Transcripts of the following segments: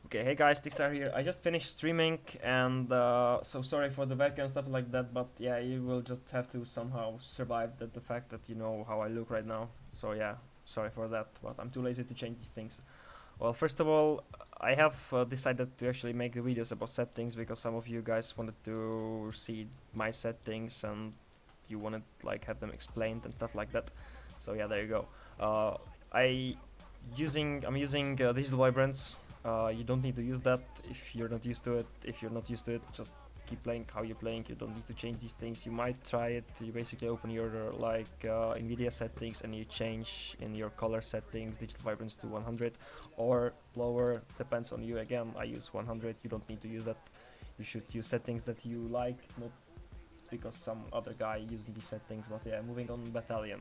Okay, hey guys, Dixar here. I just finished streaming and so sorry for the background stuff like that, but yeah, you will just have to somehow survive the fact that you know how I look right now. So yeah, sorry for that, but I'm too lazy to change these things. Well, first of all, I have decided to actually make the videos about settings because some of you guys wanted to see my settings and you wanted like have them explained and stuff like that. So yeah, there you go. Uh, I'm using digital vibrance. You don't need to use that if you're not used to it. If you're not used to it, just keep playing how you're playing. You don't need to change these things. You might try it. You basically open your NVIDIA settings and you change in your color settings digital vibrance to 100 or lower. Depends on you. Again, I use 100. You don't need to use that. You should use settings that you like, not because some other guy using these settings. But yeah, moving on, Battalion.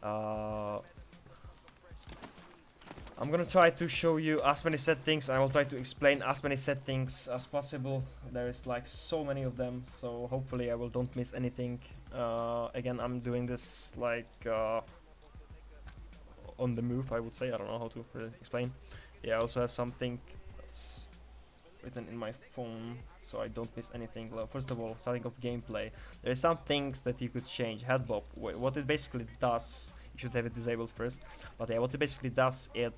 Uh, I'm gonna try to show you as many settings. I will try to explain as many settings as possible. There is like so many of them, so hopefully I will don't miss anything. Again, I'm doing this like on the move, I would say. I don't know how to really explain. Yeah, I also have something written in my phone so I don't miss anything. Well, first of all, starting off gameplay, there are some things that you could change. Head bob, what it basically does, you should have it disabled first, but yeah, what it basically does, it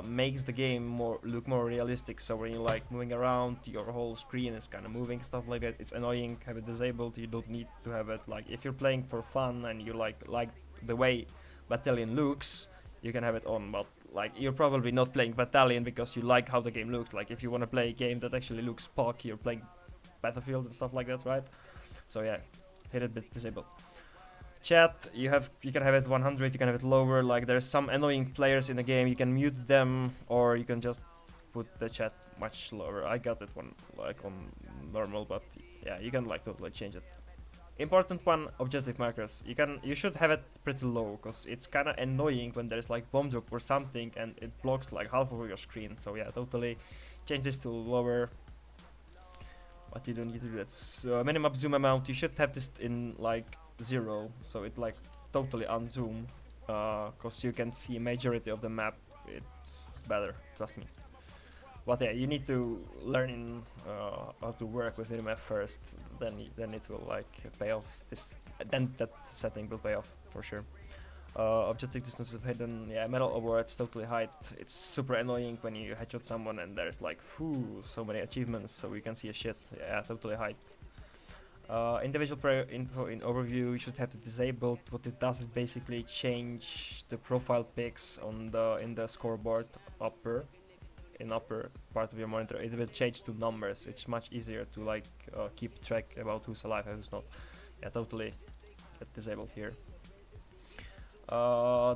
makes the game look more realistic. So when you're like moving around, your whole screen is kind of moving, stuff like that. It's annoying. Have it disabled. You don't need to have it. Like if you're playing for fun and you like the way Battalion looks, you can have it on, but like you're probably not playing Battalion because you like how the game looks. Like if you want to play a game that actually looks POC, you're playing Battlefield and stuff like that, right? So yeah, hit it bit disable. Chat, you can have it 100, you can have it lower. Like there's some annoying players in the game, you can mute them or you can just put the chat much lower. I got it one like on normal, but yeah, you can like totally change it. Important one, objective markers. You should have it pretty low because it's kind of annoying when there's like bomb drop or something and it blocks like half of your screen. So yeah, totally change this to lower. But you don't need to do that. So minimum zoom amount, you should have this in like 0, so it like totally unzoom, cause you can see majority of the map. It's better, trust me. But yeah, you need to learn how to work with minimap first. Then it will like pay off. Then that setting will pay off for sure. Objective distance is hidden. Yeah, metal overrides totally hide. It's super annoying when you headshot someone and there's like so many achievements, so you can see a shit. Yeah, totally hide. Individual player info in overview, you should have it disabled. What it does is basically change the profile pics in the scoreboard upper part of your monitor. It will change to numbers. It's much easier to like keep track about who's alive and who's not. Yeah, totally disabled here.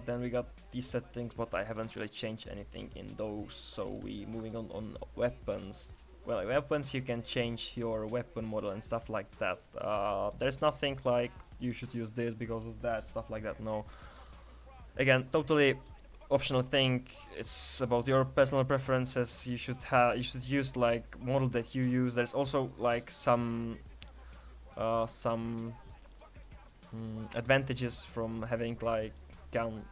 Then we got these settings, but I haven't really changed anything in those. So we moving on weapons. Well, weapons, you can change your weapon model and stuff like that. There's nothing like you should use this because of that, stuff like that. No. Again, totally optional thing. It's about your personal preferences. You should use like model that you use. There's also like some advantages from having like gun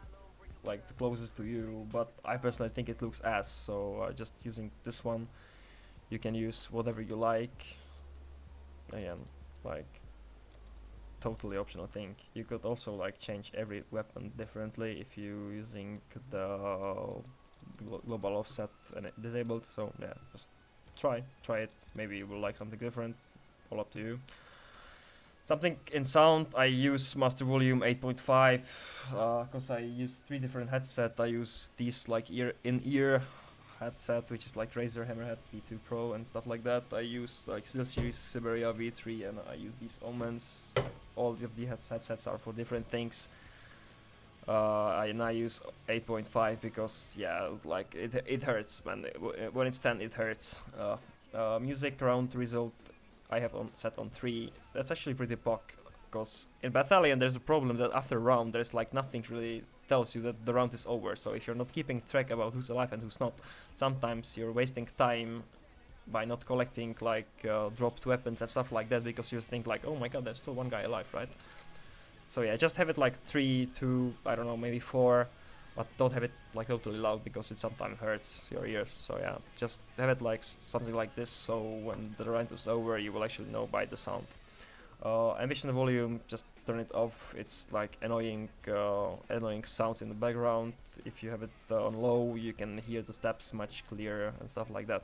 like the closest to you, but I personally think it looks ass, so just using this one. You can use whatever you like. Again, like totally optional thing. You could also like change every weapon differently if you using the global offset and it disabled. So yeah, just try it. Maybe you will like something different. All up to you. Something in sound, I use master volume 8.5 because I use 3 different headsets. I use these like in-ear headset, which is like Razer Hammerhead V2 Pro and stuff like that. I use like SteelSeries Siberia V3 and I use these Omens. All of these headsets are for different things. And I use 8.5 because yeah, like it hurts, man. When it's 10, it hurts. Music round result I have set on 3. That's actually pretty POC, because in Battalion there's a problem that after a round there's like nothing really tells you that the round is over. So if you're not keeping track about who's alive and who's not, sometimes you're wasting time by not collecting like dropped weapons and stuff like that, because you think like, oh my god, there's still one guy alive, right? So yeah, just have it like 3, 2, I don't know, maybe 4. but don't have it like totally loud because it sometimes hurts your ears. So yeah, just have it like something like this, so when the rant is over you will actually know by the sound. Ambition volume, just turn it off. It's like annoying sounds in the background. If you have it on low, you can hear the steps much clearer and stuff like that.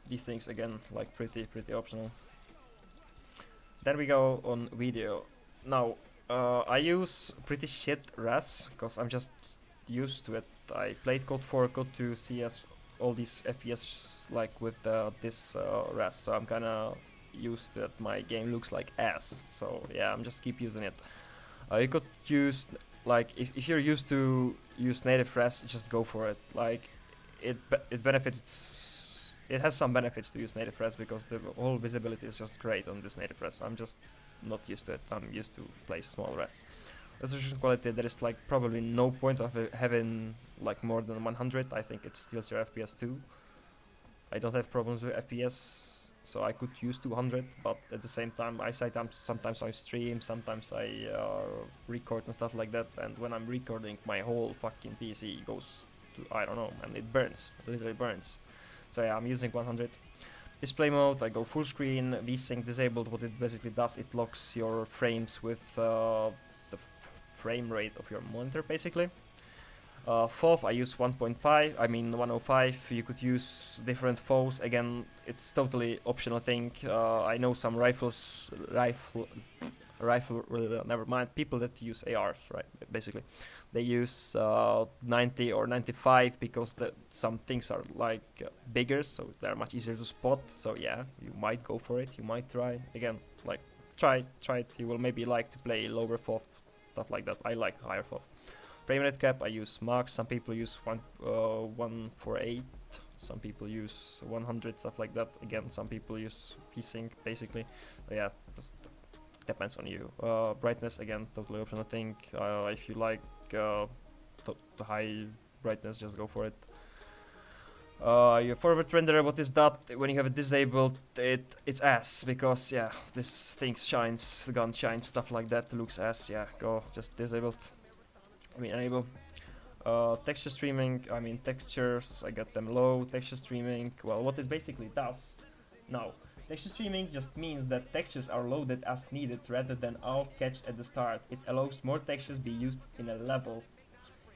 These things again, like pretty optional. Then we go on video. Now, I use pretty shit res because I'm just used to it. I played Code 4, Code 2, CS, all these FPS like with this res, so I'm kinda used to it. My game looks like ass, so yeah, I'm just keep using it. You could use, like, if you're used to use native res, just go for it. Like, it benefits. It has some benefits to use native res because the whole visibility is just great on this native res. I'm just not used to it. I'm used to play small res. Resolution quality, there is like probably no point of having like more than 100. I think it steals your FPS too. I don't have problems with FPS, so I could use 200, but at the same time, sometimes I stream, sometimes I record and stuff like that, and when I'm recording, my whole fucking PC goes to, I don't know, and it burns, it literally burns. So yeah, I'm using 100. Display mode, I go full screen, VSync disabled. What it basically does, it locks your frames with the frame rate of your monitor, basically. FOV, I use 105. You could use different FOVs. Again, it's totally optional thing. I know some never mind, people that use ARs, right, basically. They use 90 or 95 because some things are like bigger, so they're much easier to spot. So yeah, you might go for it, you might try. Again, like, try it. You will maybe like to play lower FOV, stuff like that. I like higher FOV. Frame rate cap, I use max. Some people use 148. Some people use 100, stuff like that. Again, some people use VSync, basically. But yeah, just depends on you. Brightness, again, totally optional thing. If you like the high brightness, just go for it. Your forward renderer, what is that? When you have it disabled, it's ass, because yeah, this thing shines, the gun shines, stuff like that, looks ass. Yeah, go, just disabled. Enable. Texture streaming, textures, I got them low. Texture streaming, well, what it basically does now, texture streaming just means that textures are loaded as needed rather than all catched at the start. It allows more textures be used in a level.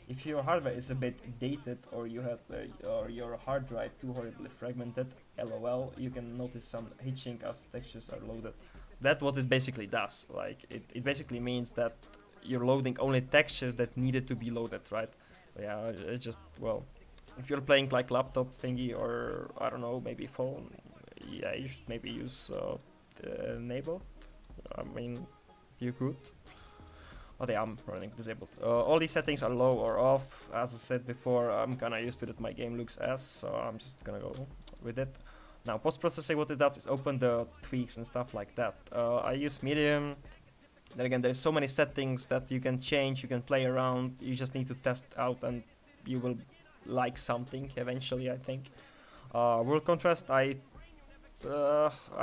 If your hardware is a bit dated, or you have or your hard drive too horribly fragmented, lol, you can notice some hitching as textures are loaded. That's what it basically does. Like, it basically means that you're loading only textures that needed to be loaded, right? So yeah, it just, well, if you're playing like laptop thingy, or I don't know, maybe phone, yeah, you should maybe use enable. You could. But yeah, I'm running disabled. All these settings are low or off. As I said before, I'm kinda used to that my game looks ass, so I'm just gonna go with it. Now, post-processing, what it does is open the tweaks and stuff like that. I use medium. Then again, there's so many settings that you can change, you can play around, you just need to test out, and you will like something eventually, I think. World contrast, I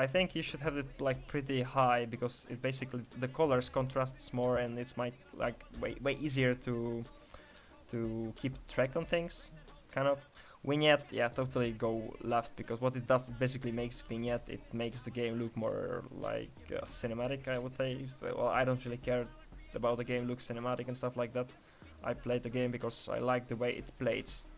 think you should have it like pretty high, because it basically, the colors contrasts more, and it's like way easier to keep track on things, kind of. Vignette, yeah, totally go left, because what it does, it basically makes vignette, it makes the game look more like cinematic, I would say. Well, I don't really care about the game looks cinematic and stuff like that. I played the game because I like the way it plays,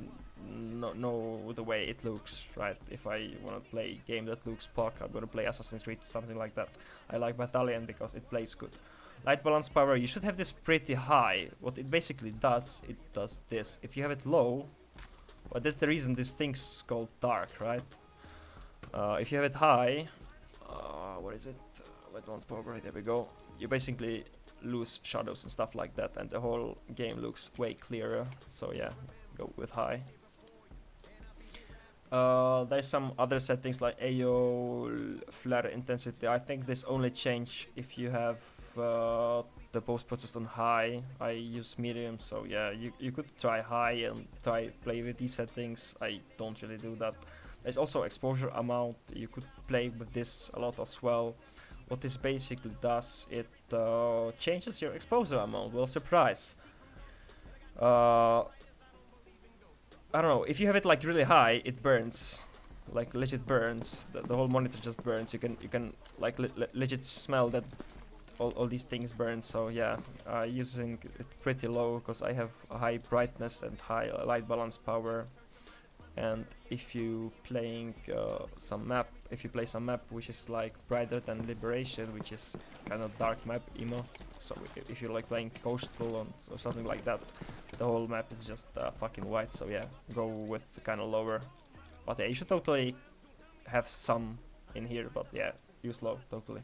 no the way it looks, right? If I want to play a game that looks POC, I'm gonna play Assassin's Creed, something like that. I like Battalion because it plays good. Light balance power, you should have this pretty high. What it basically does, it does this. If you have it low, well, that's the reason this thing's called dark, right? If you have it high, what is it? Light balance power, right, there we go. You basically lose shadows and stuff like that, and the whole game looks way clearer. So yeah, go with high. There's some other settings like AO, flare intensity. I think this only change if you have the post process on high. I use medium, so yeah, you could try high and try play with these settings. I don't really do that. There's also exposure amount. You could play with this a lot as well. What this basically does, it changes your exposure amount. Well, surprise. Uh, I don't know. If you have it like really high, it burns, like legit burns. The whole monitor just burns. You can like legit smell that all these things burn. So yeah, using it pretty low because I have a high brightness and high light balance power. And if you playing if you play some map which is like brighter than Liberation, which is kind of dark map emo, so if you're like playing coastal or something like that, the whole map is just fucking white. So yeah, go with kind of lower. But yeah, you should totally have some in here, but yeah, use low totally.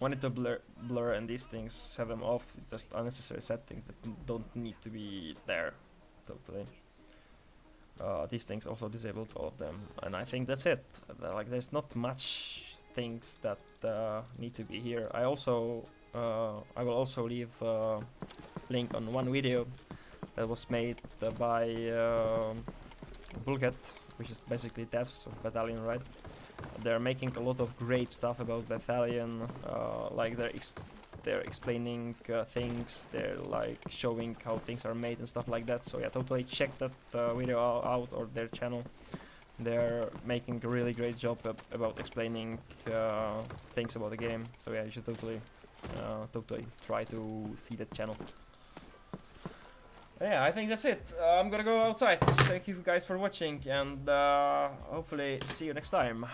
Monitor blur and these things, have them off. It's just unnecessary settings that don't need to be there totally. These things also disabled all of them, and I think that's it. Like there's not much things that need to be here. I will also leave link on one video that was made by Bulget, which is basically devs of Battalion, right? They're making a lot of great stuff about Battalion, like they're explaining things, they're like showing how things are made and stuff like that. So yeah, totally check that video out, or their channel. They're making a really great job about explaining things about the game. So yeah, you should totally try to see that channel. Yeah, I think that's it. I'm gonna go outside. Thank you guys for watching, and hopefully see you next time.